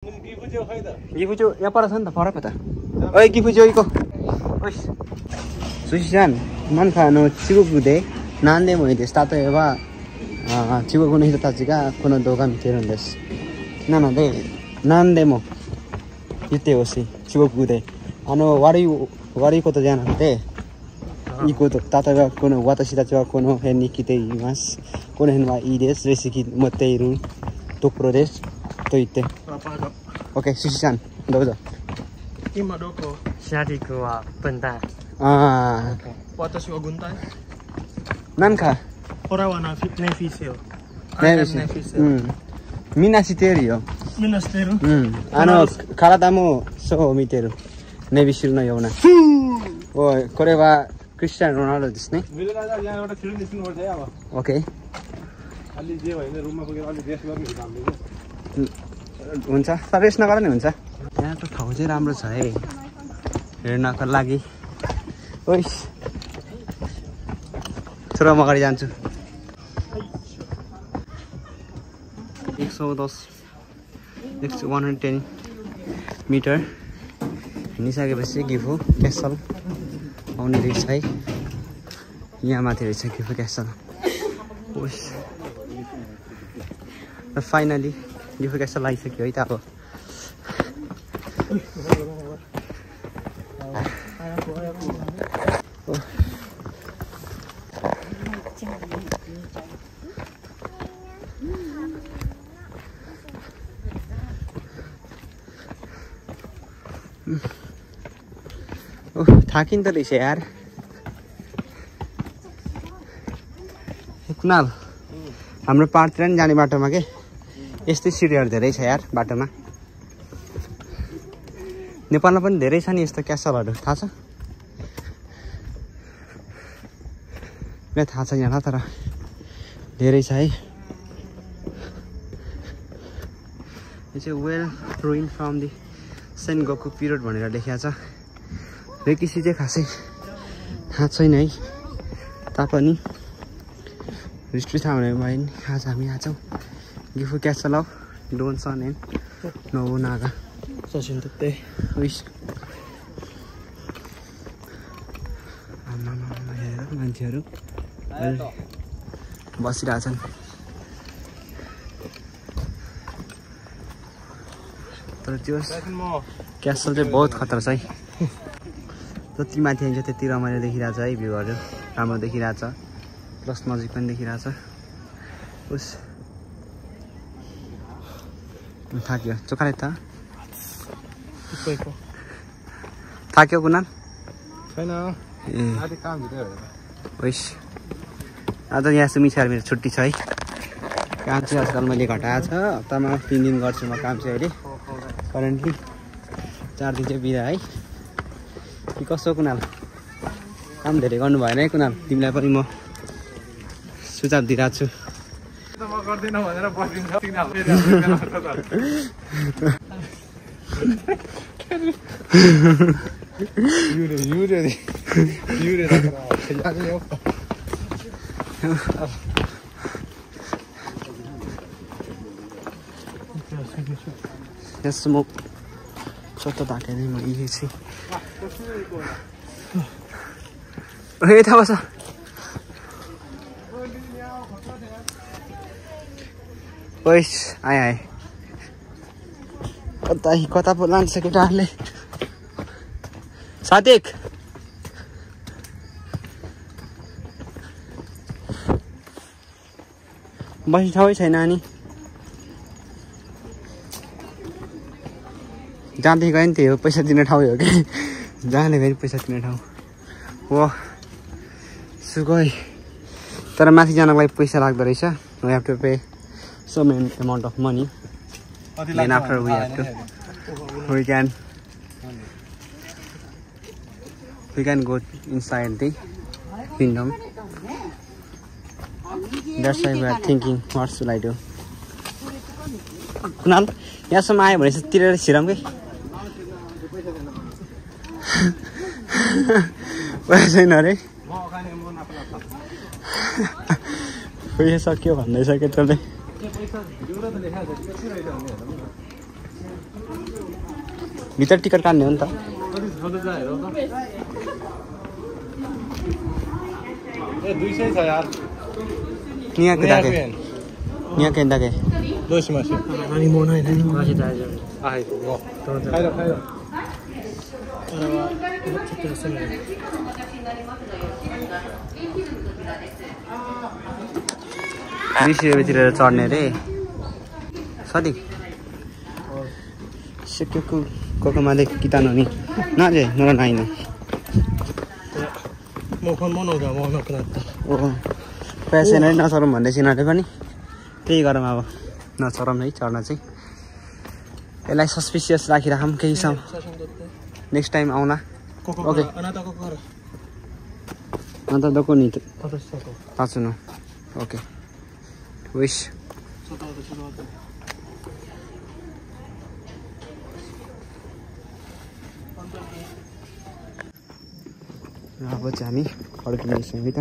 गिफुजो यहाँ पर छ नि त पर पता ओइ गिफुजो इको ओइ सुसिसान 만카노 치고부대 난데 뭐 이제 스타트해봐 치고부는 히타치가 그런 도가 밑에는 됐어 나는데 난데 뭐 이때 오시 치고부대 와리ことじゃなくていいこと例えばこの私たちはこの辺に来ていますこの辺はいいですレシピ持っているところですと言って OK シシさんどうぞ今どこシャディ君は笨蛋私は軍隊なんか俺はネフィセよみんな知ってるよみんな知ってる体もそう見てるネビシルのようなおいこれはクリスチャン・ロナウドですね OK हुन्छ तर रेस्ट नगर नि हुन्छ यहाँको ठाउँ चाहिँ राम्रो छ है हेर्नको लागि ओइ छोरा म अगाडि जान्छु 110 मिटर हिँडिसकेपछि गिफु क्यासल आउने रहेछ है यहाँ माथि रहेछ गिफु क्यासल र फाइनली गिफु क्यासल आइसक्यो है त अब थाकिन्छ रहेछ यार कुनाल हाम्रो पाहाडतिर नि जाने बाटोमा के यस्तै सिडीहरु धेरै छ यार बाटोमा नेपालमा पनि धेरै छ नि यस्तो क्यासलहरु थाहा छ मलाई थाहा छ यहाँ तर धेरै छ है यो चाहिँ well ruin from the Sengoku period भनेर लेखिएको छ रेकिसी चाहिँ खासै थाहा छैन है तापनि हिस्ट्री थाहा हुने भयो नि आज हामी आज Gifu castle of Donson and Nobunaga सचिन त्यही उइस हेर मान्छेहरू बसिरहेछन् तर त्यो क्यासल चाहिँ बहुत खतरा छ है जति माथि आइन्छ त्यति रमाइलो देखिरहेछ है भ्यूहरू राम्रो देखिरहेछ प्लस नजिक पनि देखिरहेछ उस थाक्यो चोखाले त थाक्यो कुनाल छैन ए ओइस आज यहाँ सुमिसार मेरो छुट्टी छ है काम चाहिँ आजकल मैले घटाएको छ हप्तामा 3 दिन गर्छु म काम चाहिँ अहिले करेन्टली 4 दिन चाहिँ बिदा है कि कसो कुनाल काम धेरै गर्नु भएन है कुनाल तिमीलाई पनि म सुझाव दिइरहेको छु म गर्दिन भनेर बसिन्छ यसो म सत्तो ढाकेर म इहेछु यता बस ओइस आए कता पो लान्छ केटाहरूले सादिक बस्ने ठाउँै छैन अनि जाँदै गयो नि त्यही हो पैसा दिने ठाउँ हो कि जाने गयो पैसा दिने ठाउँ हो सुगै तर माथि जानको लागि पैसा लाग्दो रहेछ we have to pay some amount of money then after we can go inside the kingdom that's why we are thinking what should I do Kunal यहाँसम्म आयो भने चाहिँ तिरेर छिराम के पैसा छैन अरे पैसा सक्यो भन्दैछ केटाले भित्र टिकट काट्ने हो नि त यहाँ के दागे यहाँ के दागे どうしましょう。何もない何もない。大丈夫。はい、もう。どうぞ。帰ろう帰ろう。これはちょっと休め。रिसिएर चढ्ने रे सदी सिक्योको कोकोमाले कितानो नि नाजे नरा नाइन もうこの物がもうなくなった。ओ प्यासेन्जर नचरौँ भन्दै सिनाले पनि त्यही गरौँ अब नचरौँ है चढ्न चाहिँ यसलाई सस्पिसियस राखिराखौँ केही समय नेक्स्ट टाइम आउला ओके あなたここから。あなたどこに立私そこ。つの OK よし अब चाहिँ हामी फर्किँदैछौँ है त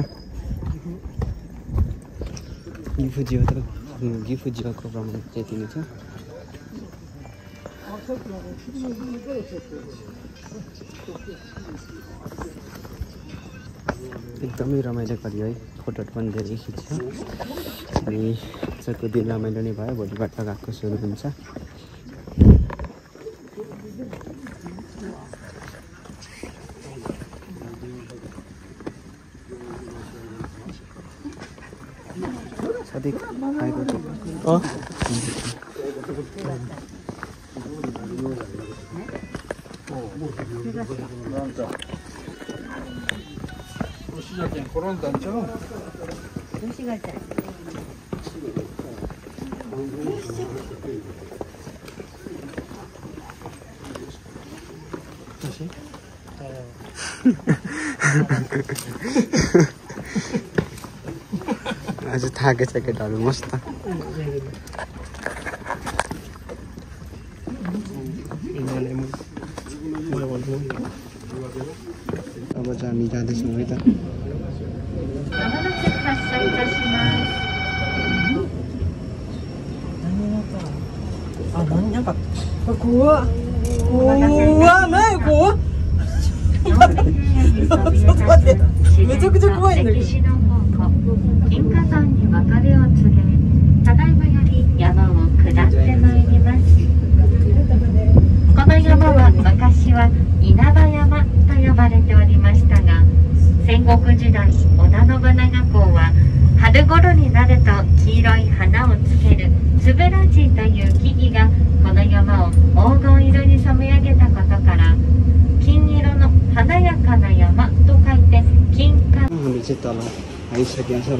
गिफुजियोको भ्रमण चाहिँ यति नै छ एकदमै रमाइलो गरियो है फोटोहरू पनि धेरै खिच्यो अनि आजको दिन रमाइलो नै भयो भोलिबाट गएको सुरु हुन्छ साथी खाएको आज थाकेछ केटाहरू मस्त अब चाहिँ हामी जाँदैछौँ है तめちゃくちゃ怖いんだけど。金華山に別れを告げ、ただいまより山を下ってまいります。この山は昔は稲葉山と呼ばれておりましたが、戦国時代織田信長公は春頃になると黄色い花をつけるつぶらじという木々がこの山を黄金色に染め上げたことから金色の華やかな山と書いて金華。हामी चाहिँ तल आइसकेका छौँ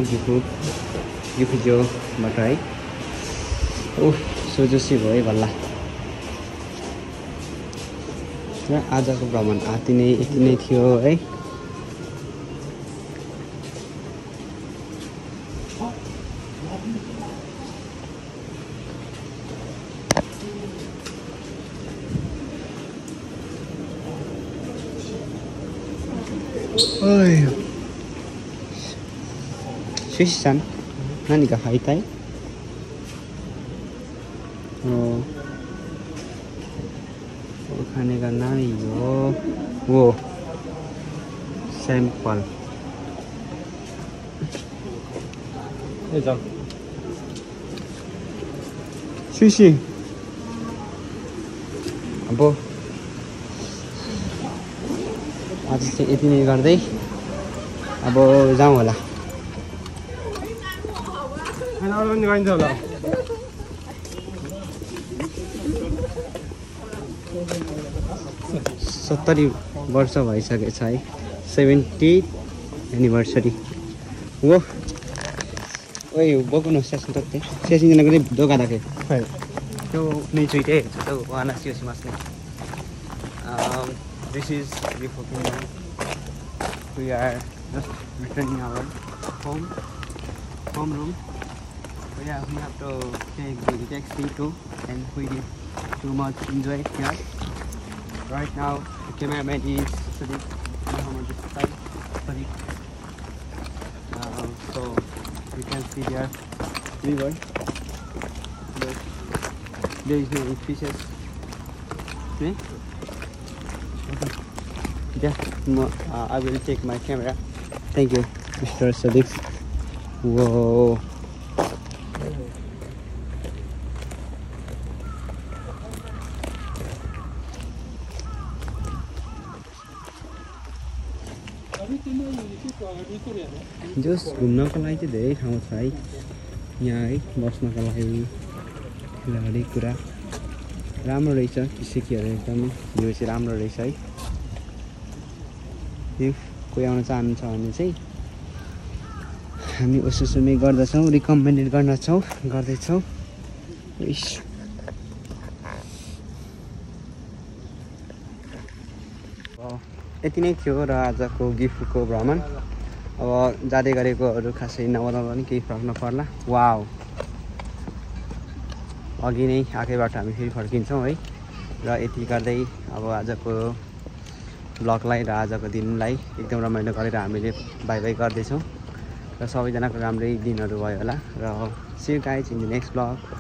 गिफुजियोबाट है ओह सोझोसी भयो है भल्ला र आजको भ्रमण यति नै थियो है Sushi-san, nani ga haitai? Okane ga nai yo. Wo. Sample. Sushi. अब आज चाहिँ यति नै गर्दै अब जाउँ होला 70 वर्ष भइसकेछ है 70th एनिभर्सरी हो ओइ बोक्नु सेसन तत्ते सेसन जनाको नि भिडियो गादाके त्यो नै चुइटे त्यो वाना सियोसी मास्ने this is before we are just returning our home room. So yeah, we have to take the taxi too, and we did too much enjoy here. Right now, the cameraman is Sadiq. So you can see there river. There is no fishes. में I will take my camera. Thank you, Mr. Sadiq. Whoa. Just घुम्नको लागि चाहिँ धेरै ठाउँ छ है यहाँ है बस्नको लागि हरेक कुरा राम्रो रहेछ सिक्किहरू एकदमै भ्यू चाहिँ राम्रो रहेछ है इफ कोही आउन चाहनुहुन्छ भने चाहिँ हामी उसुसुमै गर्दछौँ रिकमेन्डेड गर्दैछौँ यति नै थियो र आजको गिफ्टको भ्रमण अब जाँदै गरेकोहरू खासै नबनाउँदा पनि केही फरक नपर्ला वाउ अघि नै आएकै बाटो हामी फेरि फर्किन्छौँ है र यति गर्दै अब आजको ब्लगलाई र आजको दिनलाई एकदम रमाइलो गरेर हामीले बाई बाई गर्दैछौँ र सबैजनाको राम्रै दिनहरू भयो होला र see you guys in the next blog